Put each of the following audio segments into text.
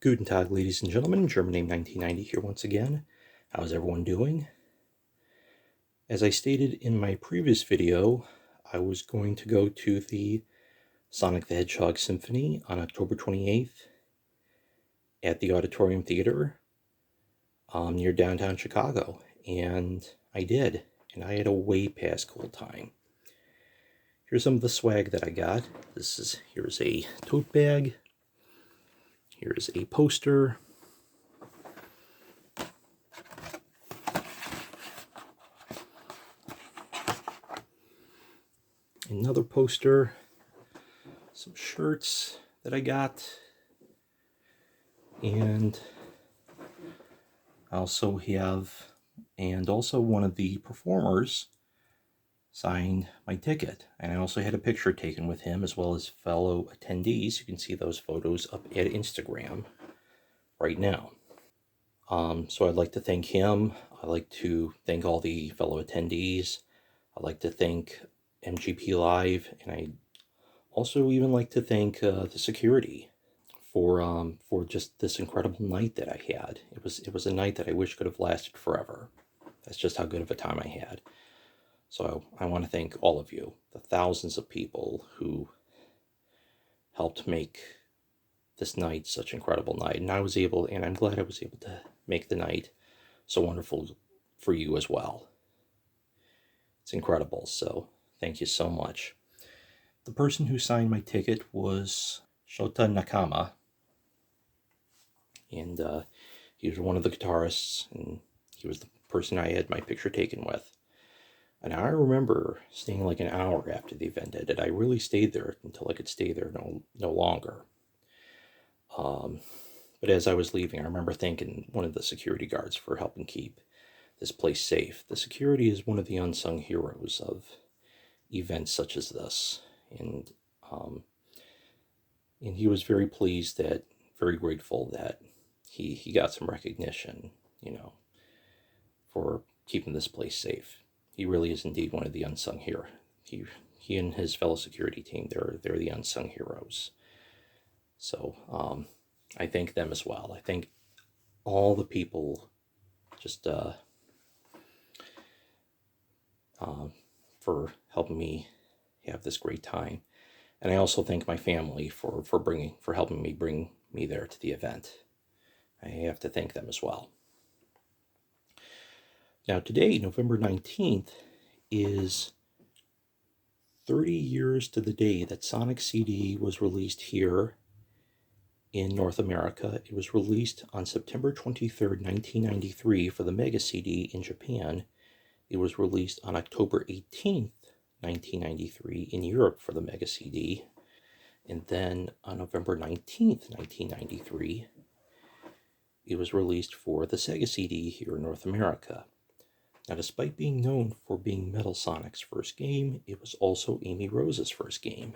Guten Tag, ladies and gentlemen. German name 1990 here once again. How's everyone doing? As I stated in my previous video, I was going to go to the Sonic the Hedgehog Symphony on October 28th at the Auditorium Theater near downtown Chicago, and I did, and I had a way past cool time. Here's some of the swag that I got. Here's a tote bag. Here's a poster. Another poster. Some shirts that I got. And I also have, one of the performers signed my ticket, and I also had a picture taken with him as well as fellow attendees. You can see those photos up at Instagram right now. So I'd like to thank him. I'd like to thank all the fellow attendees. I'd like to thank MGP Live, and I also even like to thank the security for just this incredible night that I had. It was a night that I wish could have lasted forever. That's just how good of a time I had. So I want to thank all of you, the thousands of people who helped make this night such an incredible night. And I'm glad I was able to make the night so wonderful for you as well. It's incredible, so thank you so much. The person who signed my ticket was Shota Nakama, and he was one of the guitarists, and he was the person I had my picture taken with. And I remember staying like an hour after the event ended. I really stayed there until I could stay there no longer. But as I was leaving, I remember thanking one of the security guards for helping keep this place safe. The security is one of the unsung heroes of events such as this. And he was very pleased very grateful that he got some recognition, for keeping this place safe. He really is indeed one of the unsung heroes. He and his fellow security team, they're the unsung heroes. So I thank them as well. I thank all the people just for helping me have this great time. And I also thank my family for helping me bring me there to the event. I have to thank them as well. Now today, November 19th, is 30 years to the day that Sonic CD was released here in North America. It was released on September 23rd, 1993 for the Mega CD in Japan. It was released on October 18th, 1993 in Europe for the Mega CD. And then on November 19th, 1993, it was released for the Sega CD here in North America. Now, despite being known for being Metal Sonic's first game, it was also Amy Rose's first game.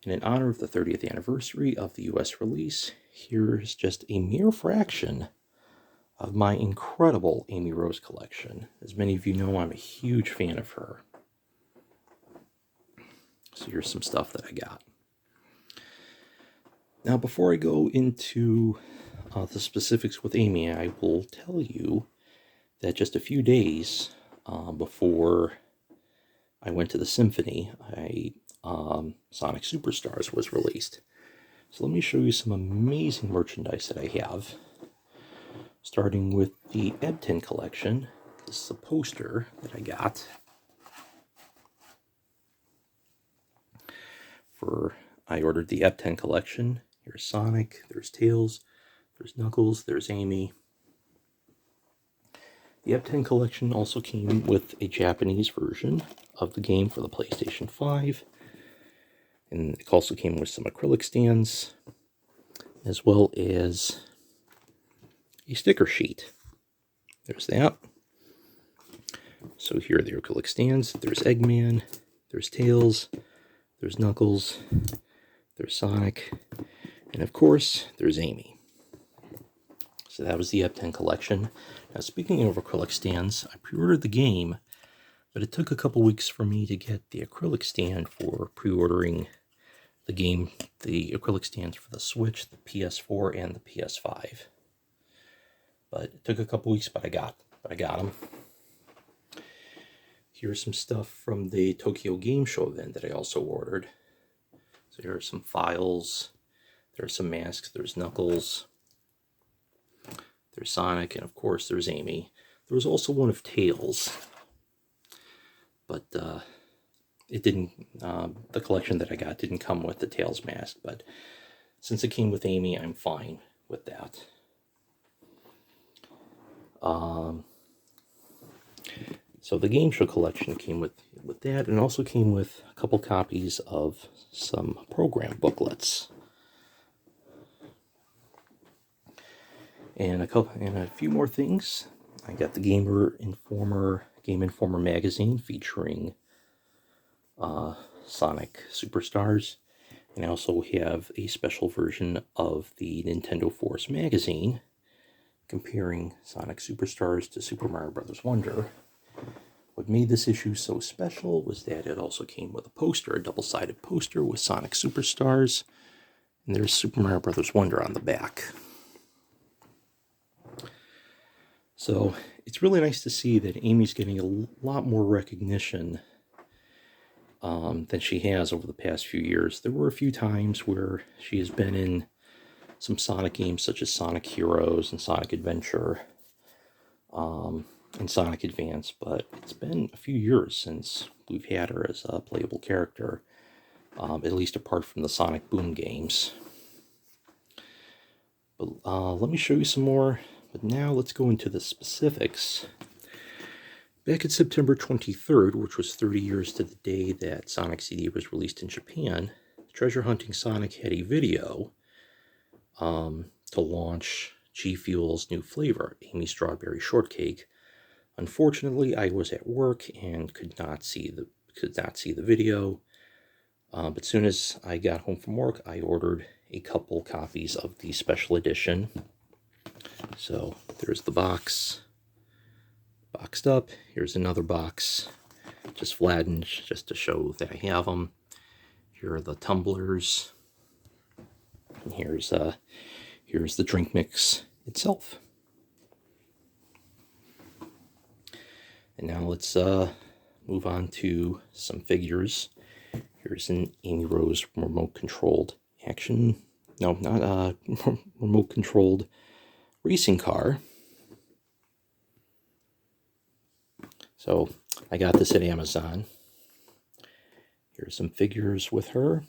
And in honor of the 30th anniversary of the US release, here's just a mere fraction of my incredible Amy Rose collection. As many of you know, I'm a huge fan of her. So here's some stuff that I got. Now, before I go into the specifics with Amy, I will tell you that just a few days before I went to the Symphony, Sonic Superstars was released. So let me show you some amazing merchandise that I have. Starting with the Eb10 collection. This is a poster that I got I ordered the Eb10 collection. Here's Sonic, there's Tails, there's Knuckles, there's Amy. The Eb10 collection also came with a Japanese version of the game for the PlayStation 5. And it also came with some acrylic stands, as well as a sticker sheet. There's that. So here are the acrylic stands. There's Eggman, there's Tails, there's Knuckles, there's Sonic, and of course, there's Amy. So that was the Eb10 collection. Now, speaking of acrylic stands, I pre-ordered the game, but it took a couple weeks for me to get the acrylic stand for pre-ordering the game, the acrylic stands for the Switch, the PS4, and the PS5. But it took a couple weeks, but I got them. Here's some stuff from the Tokyo Game Show event that I also ordered. So here are some files. There's some masks. There's Knuckles. There's Sonic, and of course there's Amy. There was also one of Tails, but it didn't. The collection that I got didn't come with the Tails mask, but since it came with Amy, I'm fine with that. So the game show collection came with that, and also came with a couple copies of some program booklets. And a few more things. I got the Game Informer magazine featuring Sonic Superstars, and I also have a special version of the Nintendo Force magazine comparing Sonic Superstars to Super Mario Bros. Wonder. What made this issue so special was that it also came with a poster, a double-sided poster with Sonic Superstars, and there's Super Mario Bros. Wonder on the back. So it's really nice to see that Amy's getting a lot more recognition than she has over the past few years. There were a few times where she has been in some Sonic games such as Sonic Heroes and Sonic Adventure and Sonic Advance, but it's been a few years since we've had her as a playable character, at least apart from the Sonic Boom games. But let me show you some more. But now let's go into the specifics. Back in September 23rd, which was 30 years to the day that Sonic CD was released in Japan, Treasure Hunting Sonic had a video to launch G Fuel's new flavor, Amy Strawberry Shortcake. Unfortunately, I was at work and could not see the video. But as soon as I got home from work, I ordered a couple copies of the special edition. So there's the box, boxed up. Here's another box, just flattened, just to show that I have them. Here are the tumblers, and here's the drink mix itself. And now let's move on to some figures. Here's an Amy Rose remote-controlled remote-controlled racing car. So I got this at Amazon. Here's some figures with her.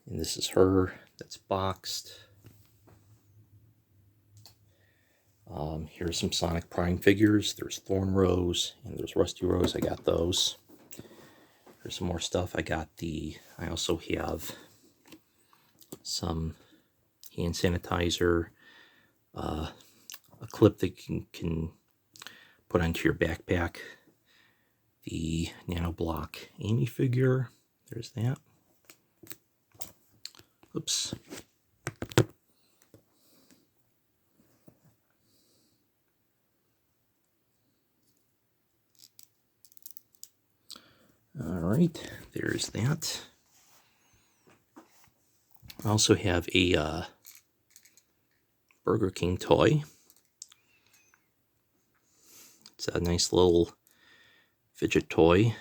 And this is her that's boxed. Here's some Sonic Prime figures. There's Thorn Rose and there's Rusty Rose. I got those. Here's some more stuff. I also have some hand sanitizer, a clip that you can put onto your backpack, the Nano Block Amy figure. There's that. Oops. Alright, there's that. I also have a Burger King toy. It's a nice little fidget toy.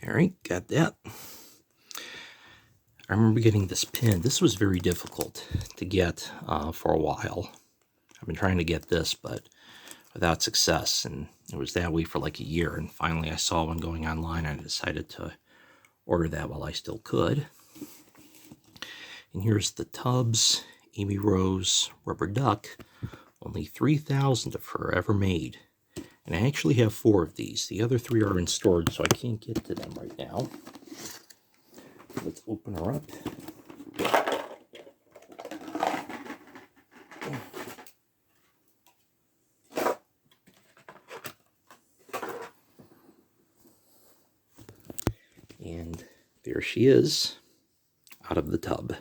Alright, got that. I remember getting this pin. This was very difficult to get for a while. I've been trying to get this, but without success, and it was that way for like a year, and finally I saw one going online and I decided to order that while I still could. And here's the Tubbs Amy Rose rubber duck. Only 3,000 of her ever made. And I actually have 4 of these. The other 3 are in storage, so I can't get to them right now. Let's open her up. And there she is. out of the tub.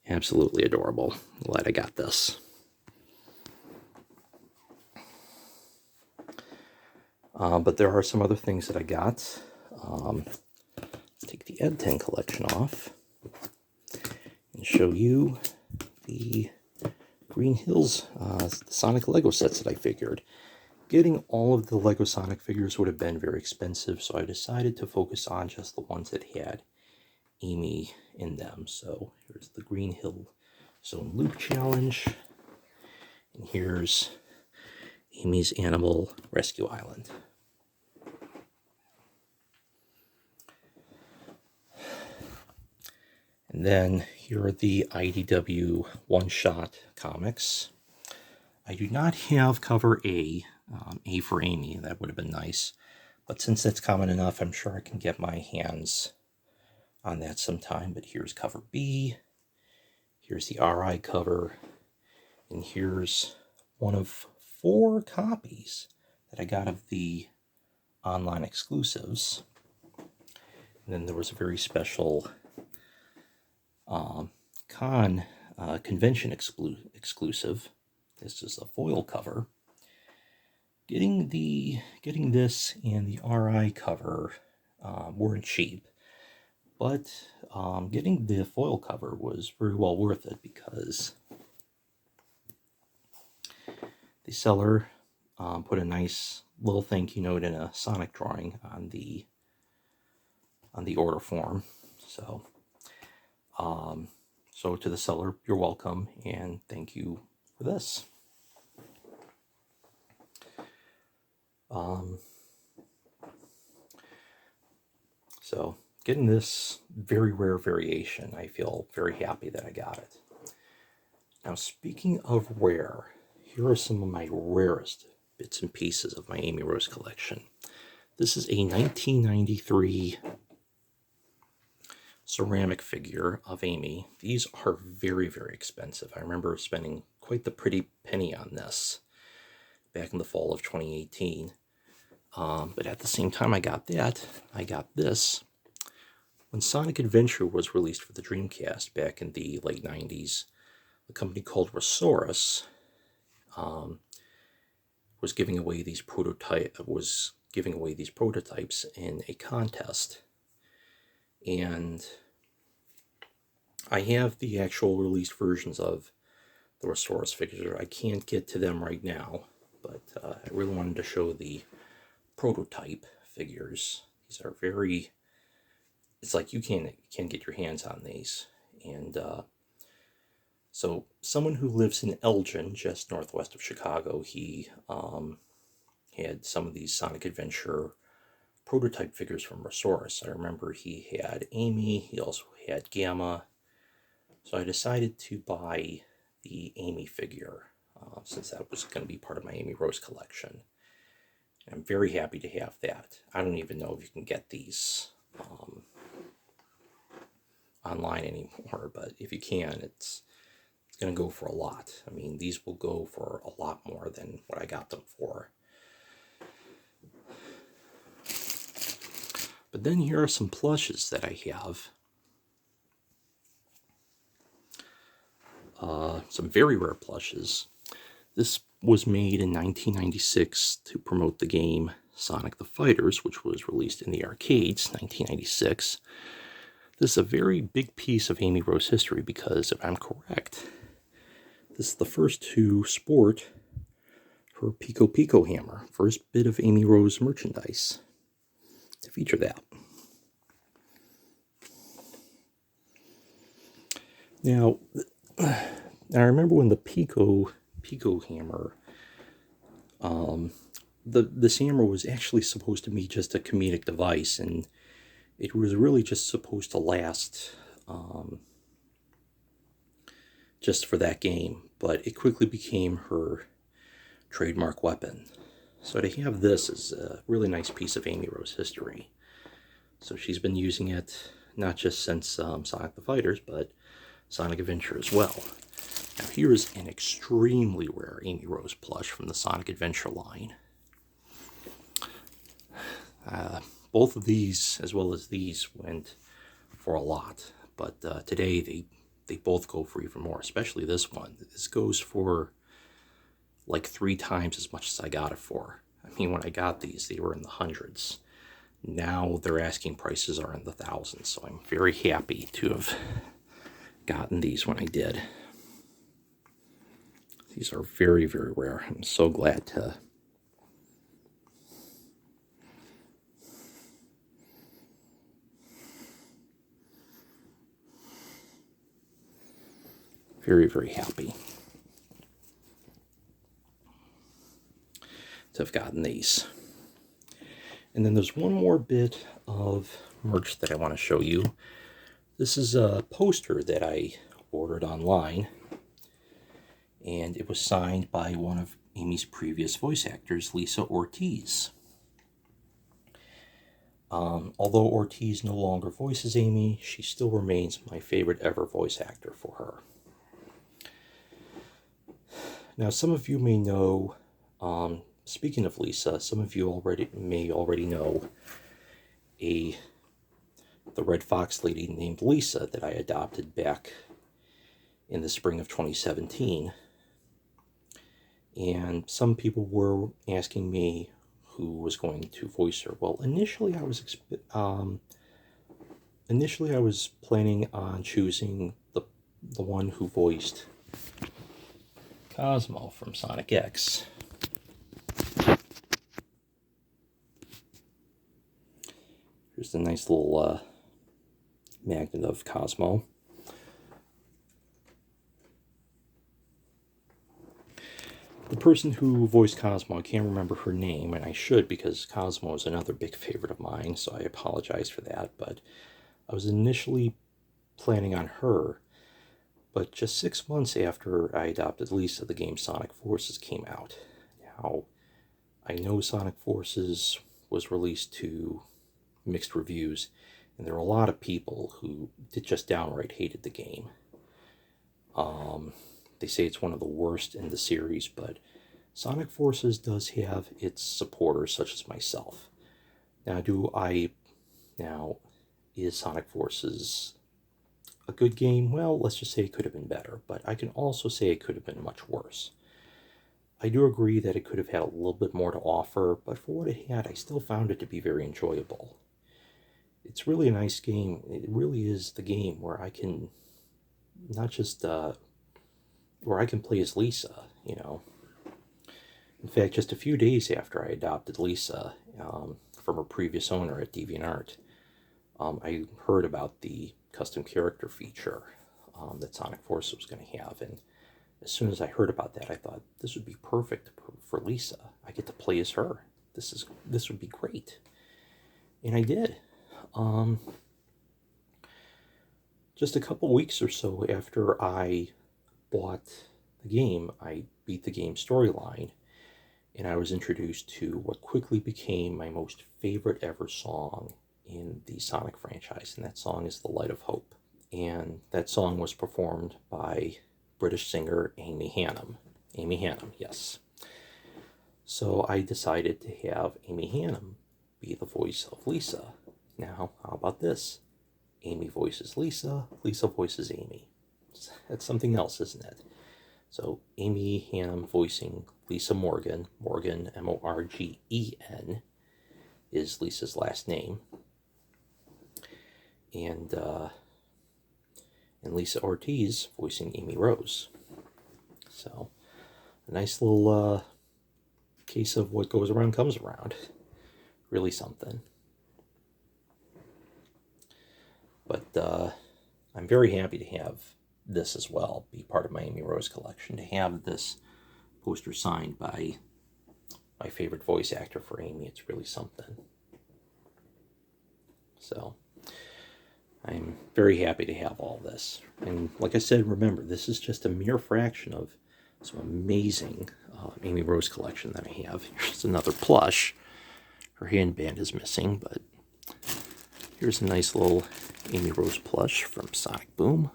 Absolutely adorable. Glad I got this. But there are some other things that I got. Let's take the Ed 10 collection off and show you the Green Hills Sonic Lego sets that I figured. Getting all of the Lego Sonic figures would have been very expensive, so I decided to focus on just the ones that had Amy in them. So here's the Green Hill Zone Loop Challenge, and here's Amy's Animal Rescue Island. And then here are the IDW one-shot comics. I do not have cover A for Amy. That would have been nice. But since that's common enough, I'm sure I can get my hands on that sometime. But here's cover B. Here's the RI cover. And here's one of 4 copies that I got of the online exclusives. And then there was a very special convention exclusive. This is a foil cover. Getting this and the RI cover weren't cheap, but getting the foil cover was very well worth it because the seller put a nice little thank you note in a Sonic drawing on the order form. So to the seller, you're welcome, and thank you for this. So getting this very rare variation, I feel very happy that I got it. Now, speaking of rare, here are some of my rarest bits and pieces of my Amy Rose collection. This is a 1993 ceramic figure of Amy. These are very, very expensive. I remember spending quite the pretty penny on this back in the fall of 2018. But at the same time I got that, I got this. When Sonic Adventure was released for the Dreamcast back in the late 90s, a company called Resource was giving away these prototypes in a contest. And I have the actual released versions of the Resource figures. I can't get to them right now, but I really wanted to show the prototype figures. These are very, it's like you can't get your hands on these. And so someone who lives in Elgin, just northwest of Chicago, he had some of these Sonic Adventure prototype figures from Resource. I remember he had Amy, he also had Gamma. So I decided to buy the Amy figure since that was going to be part of my Amy Rose collection. I'm very happy to have that. I don't even know if you can get these online anymore, but if you can, it's going to go for a lot. I mean, these will go for a lot more than what I got them for. But then here are some plushes that I have. Some very rare plushes. This was made in 1996 to promote the game Sonic the Fighters, which was released in the arcades, 1996. This is a very big piece of Amy Rose history because, if I'm correct, this is the first to sport her Pico Pico hammer. First bit of Amy Rose merchandise to feature that. Now, I remember when the Pico hammer, this hammer was actually supposed to be just a comedic device, and it was really just supposed to last just for that game, but it quickly became her trademark weapon. So to have this is a really nice piece of Amy Rose history. So she's been using it not just since Sonic the Fighters, but Sonic Adventure as well. Now here is an extremely rare Amy Rose plush from the Sonic Adventure line. Both of these, as well as these, went for a lot. But today, they both go for even more, especially this one. This goes for like 3 times as much as I got it for. I mean, when I got these, they were in the hundreds. Now their asking prices are in the thousands, so I'm very happy to have gotten these when I did. These are very, very rare. I'm so glad to very, very happy to have gotten these. And then there's one more bit of merch that I want to show you. This is a poster that I ordered online, and it was signed by one of Amy's previous voice actors, Lisa Ortiz. Although Ortiz no longer voices Amy, she still remains my favorite ever voice actor for her. Now, some of you may know, speaking of Lisa, some of you may already know the red fox lady named Lisa that I adopted back in the spring of 2017. And some people were asking me who was going to voice her. Well, initially I was planning on choosing the one who voiced Cosmo from Sonic X. Here's the nice little magnet of Cosmo. The person who voiced Cosmo, I can't remember her name, and I should, because Cosmo is another big favorite of mine, so I apologize for that. But I was initially planning on her, but just 6 months after I adopted Lisa, the game Sonic Forces came out. Now, I know Sonic Forces was released to mixed reviews, and there are a lot of people who just downright hated the game. They say it's one of the worst in the series, but Sonic Forces does have its supporters, such as myself. Now, is Sonic Forces a good game? Well, let's just say it could have been better, but I can also say it could have been much worse. I do agree that it could have had a little bit more to offer, but for what it had, I still found it to be very enjoyable. It's really a nice game. It really is the game where I can not just where I can play as Lisa, you know. In fact, just a few days after I adopted Lisa from her previous owner at DeviantArt, I heard about the custom character feature that Sonic Forces was going to have, and as soon as I heard about that, I thought this would be perfect for Lisa. I get to play as her. This would be great, and I did. Just a couple weeks or so after I bought the game, I beat the game storyline, and I was introduced to what quickly became my most favorite ever song in the Sonic franchise, and that song is The Light of Hope. And that song was performed by British singer Amy Hannum. Amy Hannum, yes. So I decided to have Amy Hannum be the voice of Lisa. Now, how about this? Amy voices Lisa, Lisa voices Amy. That's something else, isn't it? So Amy Hannum voicing Lisa Morgan, Morgan, M-O-R-G-E-N, is Lisa's last name. And Lisa Ortiz voicing Amy Rose. So, a nice little case of what goes around comes around. Really something. But I'm very happy to have this as well be part of my Amy Rose collection. To have this poster signed by my favorite voice actor for Amy, it's really something. So, I'm very happy to have all this. And like I said, remember, this is just a mere fraction of some amazing Amy Rose collection that I have. Here's another plush. Her handband is missing, but here's a nice little Amy Rose plush from Sonic Boom.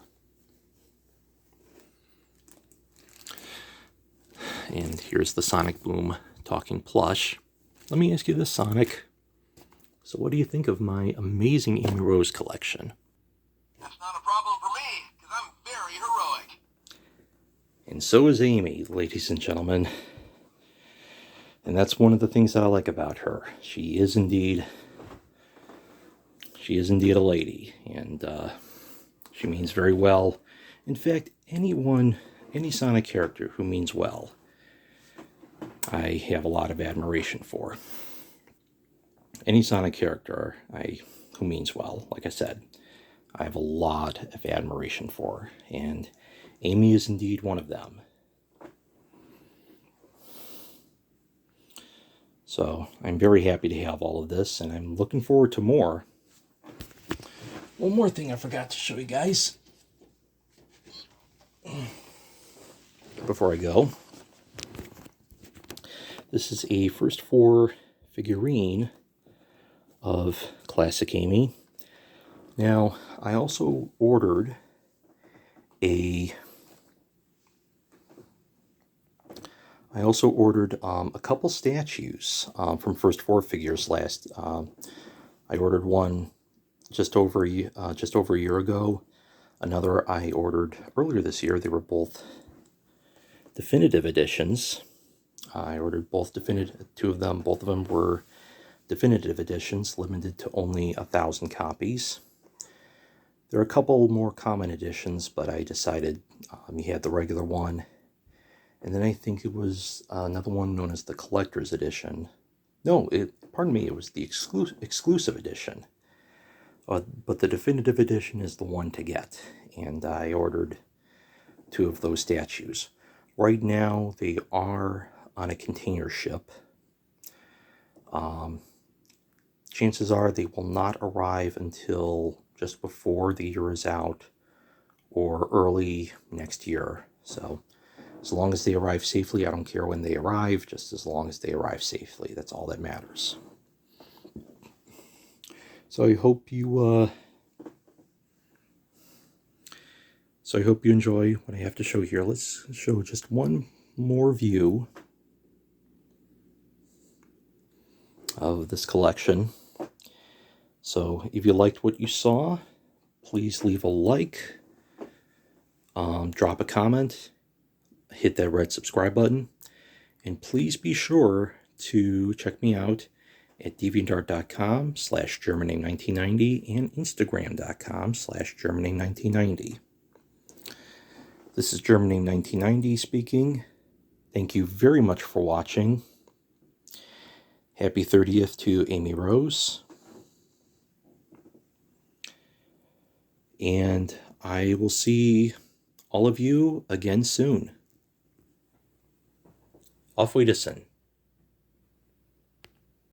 And here's the Sonic Boom talking plush. Let me ask you this, Sonic. So what do you think of my amazing Amy Rose collection? That's not a problem for me, because I'm very heroic. And so is Amy, ladies and gentlemen. And that's one of the things I like about her. She is indeed a lady, and she means very well. In fact, any Sonic character who means well, I have a lot of admiration for. Any Sonic character who means well, like I said, I have a lot of admiration for, and Amy is indeed one of them. So I'm very happy to have all of this, and I'm looking forward to more. One more thing I forgot to show you guys before I go. This is a first four figurine of Classic Amy. Now, I also ordered a couple statues from First Four Figures last. I ordered one just over a year ago. Another I ordered earlier this year. They were both definitive editions. I ordered both two of them. Both of them were definitive editions, limited to only 1,000 copies. There are a couple more common editions, but I decided you had the regular one. And then I think it was another one known as the collector's edition. No, it was the exclusive edition. But the definitive edition is the one to get. And I ordered two of those statues. Right now, they are on a container ship. Chances are they will not arrive until just before the year is out or early next year. So as long as they arrive safely, I don't care when they arrive, just as long as they arrive safely. That's all that matters. So I hope you enjoy what I have to show here. Let's show just one more view of this collection. So if you liked what you saw, please leave a like, drop a comment, hit that red subscribe button, and please be sure to check me out at deviantart.com/GermanName1990 and Instagram.com/GermanName1990. This is GermanName1990 speaking. Thank you very much for watching. Happy 30th to Amy Rose. And I will see all of you again soon. Auf Wiedersehen.